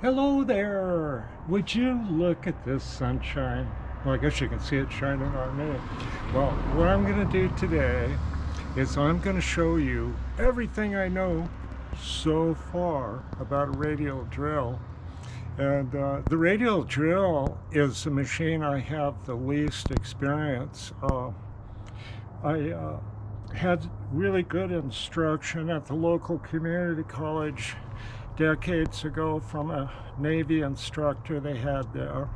Hello there! Would you look at this sunshine? Well, I guess you can see it shining on me. Well, what I'm going to do today is I'm going to show you everything I know so far about a radial drill. And the radial drill is the machine I have the least experience. I had really good instruction at the local community college decades ago from a Navy instructor they had there,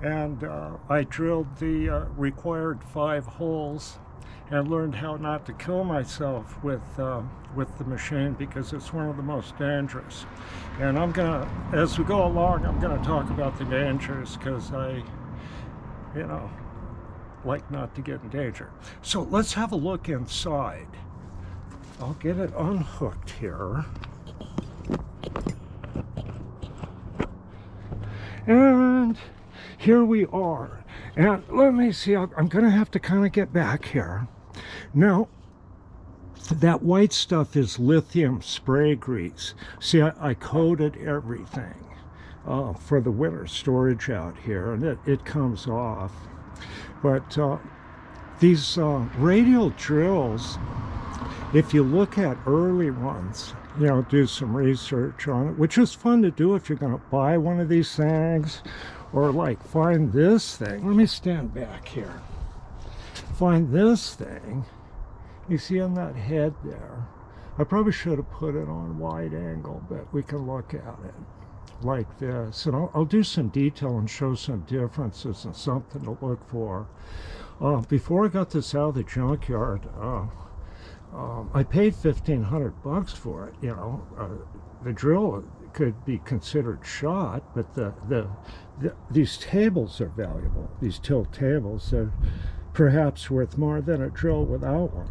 and I drilled the required 5 holes and learned how not to kill myself with the machine, because it's one of the most dangerous. And I'm gonna, as we go along, I'm gonna talk about the dangers, because I like not to get in danger. So let's have a look inside. I'll get it unhooked here. And here we are. And let me see, I'm going to have to kind of get back here. Now, that white stuff is lithium spray grease. See, I coated everything for the winter storage out here, and it comes off. But these radial drills, if you look at early ones, do some research on it, which is fun to do if you're going to buy one of these things, or like find this thing. Let me stand back here. Find this thing. You see on that head there? I probably should have put it on wide angle, but we can look at it like this. And I'll do some detail and show some differences and something to look for. Before I got this out of the junkyard, I paid $1,500 for it. The drill could be considered shot, but these tables are valuable. These tilt tables are perhaps worth more than a drill without one.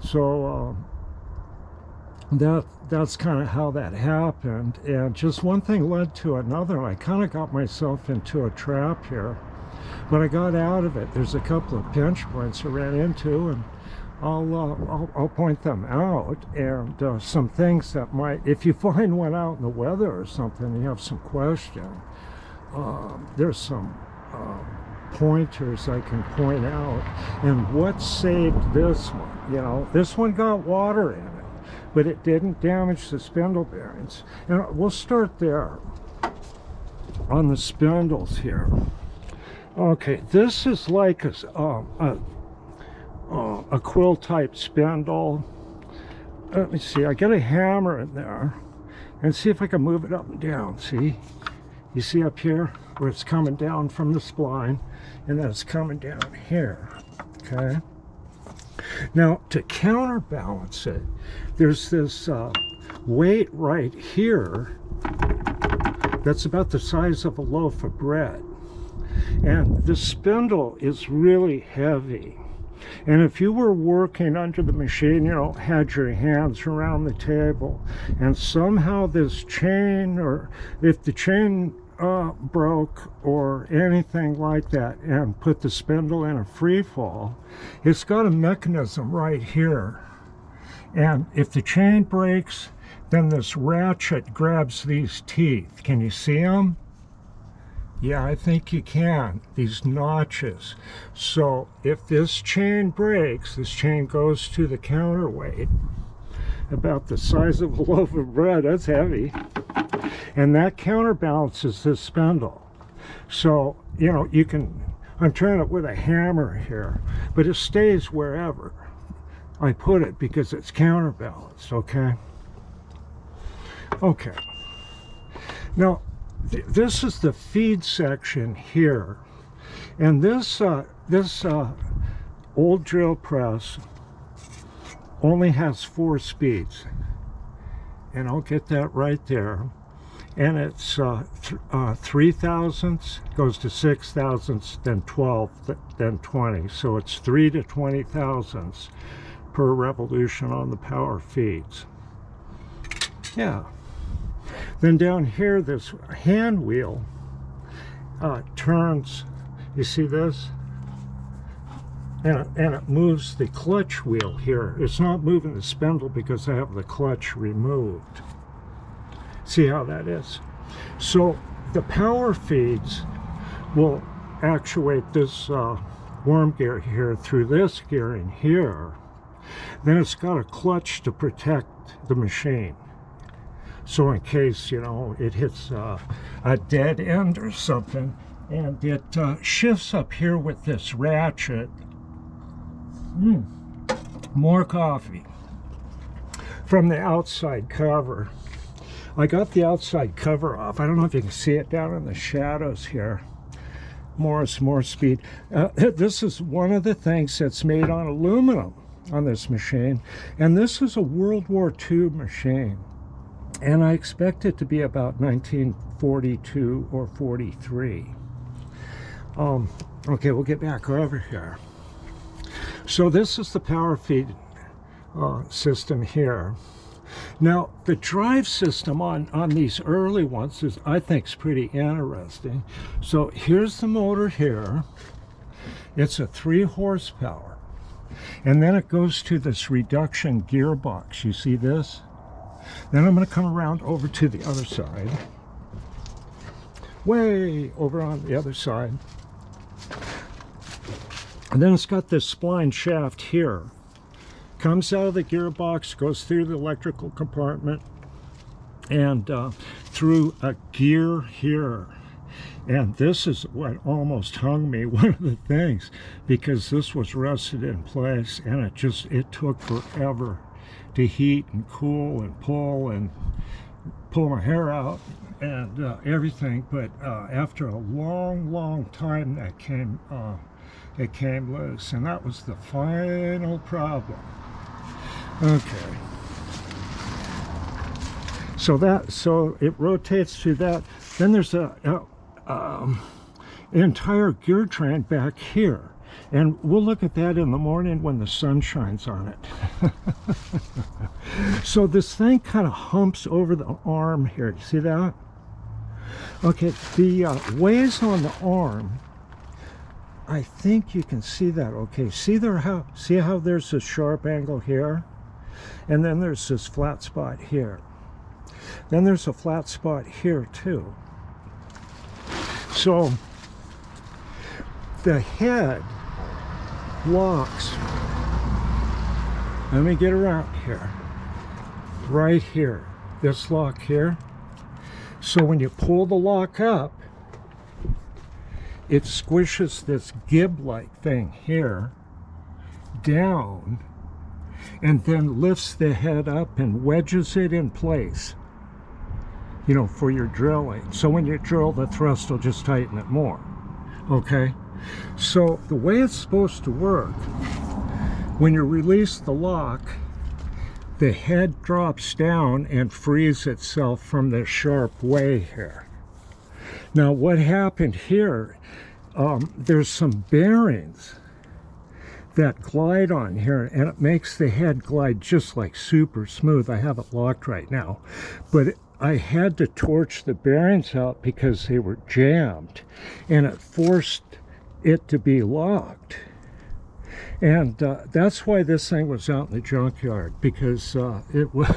So that's kind of how that happened, and just one thing led to another. I kind of got myself into a trap here. When I got out of it, there's a couple of pinch points I ran into, and I'll point them out, and some things that might, if you find one out in the weather or something, you have some question, there's some pointers I can point out. And what saved this one? This one got water in it, but it didn't damage the spindle bearings. And we'll start there on the spindles here. Okay, this is like a quill type spindle. Let me see, I get a hammer in there and see if I can move it up and down. See, you see up here where it's coming down from the spline, and then it's coming down here. Okay, now to counterbalance it, there's this weight right here that's about the size of a loaf of bread, and the spindle is really heavy. And if you were working under the machine, had your hands around the table, and somehow this chain, or if the chain broke or anything like that, and put the spindle in a free fall, it's got a mechanism right here. And if the chain breaks, then this ratchet grabs these teeth. Can you see them? Yeah, I think you can. These notches. So if this chain breaks, this chain goes to the counterweight, about the size of a loaf of bread. That's heavy. And that counterbalances this spindle. So, you can, I'm trying it with a hammer here, but it stays wherever I put it because it's counterbalanced, okay? Okay. Now, this is the feed section here, and this old drill press only has 4 speeds, and I'll get that right there. And it's 3 thousandths, goes to 6 thousandths, then 12, then 20. So it's 3 to 20 thousandths per revolution on the power feeds. Yeah. Then down here, this hand wheel turns, you see this? And it moves the clutch wheel here. It's not moving the spindle because I have the clutch removed. See how that is? So the power feeds will actuate this worm gear here through this gearing here. Then it's got a clutch to protect the machine. So in case, you know, it hits a dead end or something, and it shifts up here with this ratchet. More coffee from the outside cover. I got the outside cover off. I don't know if you can see it down in the shadows here. More speed. This is one of the things that's made on aluminum on this machine, and this is a World War II machine, and I expect it to be about 1942 or 43. Okay, we'll get back over here. So this is the power feed system here. Now the drive system on these early ones is, I think, is pretty interesting. So here's the motor here. It's a 3 horsepower, and then it goes to this reduction gearbox. You see this? Then I'm going to come around over to the other side, way over on the other side. And then it's got this spline shaft here. Comes out of the gearbox, goes through the electrical compartment, and through a gear here. And this is what almost hung me, one of the things, because this was rusted in place, and it took forever to heat and cool and pull my hair out and everything. But after a long time, it came loose, and that was the final problem. Okay. So it rotates through that. Then there's an entire gear train back here, and we'll look at that in the morning when the sun shines on it. So this thing kind of humps over the arm here. You see that? Okay, the ways on the arm, I think you can see that. Okay, see how there's this sharp angle here, and then there's this flat spot here. Then there's a flat spot here too. So the head locks. Let me get around here. Right here, this lock here. So when you pull the lock up, it squishes this gib-like thing here down, and then lifts the head up and wedges it in place, you know, for your drilling. So when you drill, the thrust will just tighten it more. Okay, so the way it's supposed to work, when you release the lock, the head drops down and frees itself from this sharp way here. Now what happened here, there's some bearings that glide on here, and it makes the head glide just like super smooth. I have it locked right now, but I had to torch the bearings out because they were jammed, and it forced it to be locked. And that's why this thing was out in the junkyard, because it was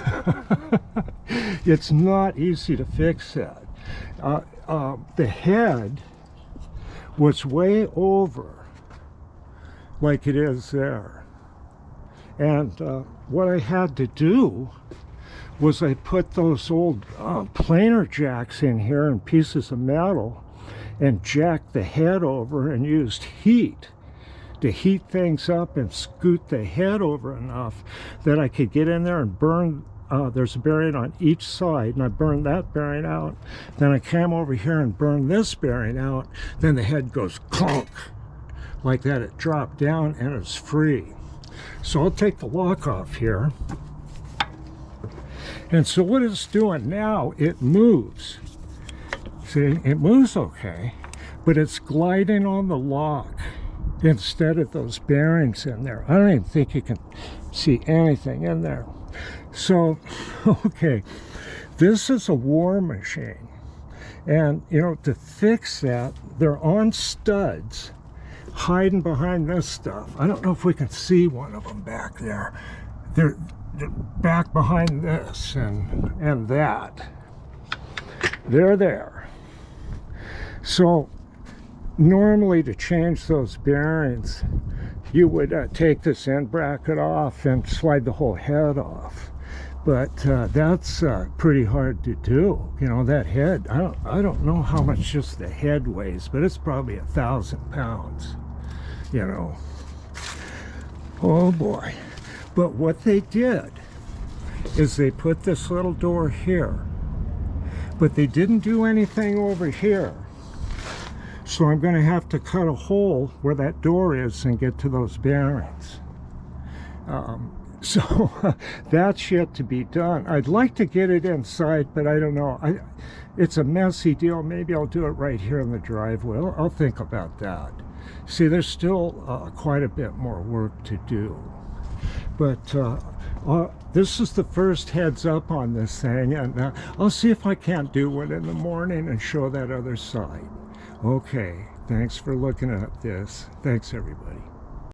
it's not easy to fix that. The head was way over like it is there, and what I had to do was I put those old planer jacks in here and pieces of metal and jacked the head over and used heat to heat things up and scoot the head over enough that I could get in there and burn. There's a bearing on each side, and I burned that bearing out. Then I came over here and burned this bearing out. Then the head goes clunk like that. It dropped down and it's free. So I'll take the lock off here. And so what it's doing now, it moves. See, it moves okay, but it's gliding on the lock instead of those bearings in there. I don't even think you can see anything in there. So, okay, this is a war machine. And, you know, to fix that, they're on studs hiding behind this stuff. I don't know if we can see one of them back there. They're back behind this and that. they're there. So normally to change those bearings, you would take this end bracket off and slide the whole head off. But that's pretty hard to do. You know, that head, I don't know how much just the head weighs, but it's probably 1,000 pounds, you know. Oh boy. But what they did is they put this little door here, but they didn't do anything over here. So I'm going to have to cut a hole where that door is and get to those bearings. So that's yet to be done. I'd like to get it inside, but I don't know. It's a messy deal. Maybe I'll do it right here in the driveway. I'll think about that. See, there's still quite a bit more work to do. But this is the first heads up on this thing, and I'll see if I can't do one in the morning and show that other side. Okay, thanks for looking at this. Thanks, everybody.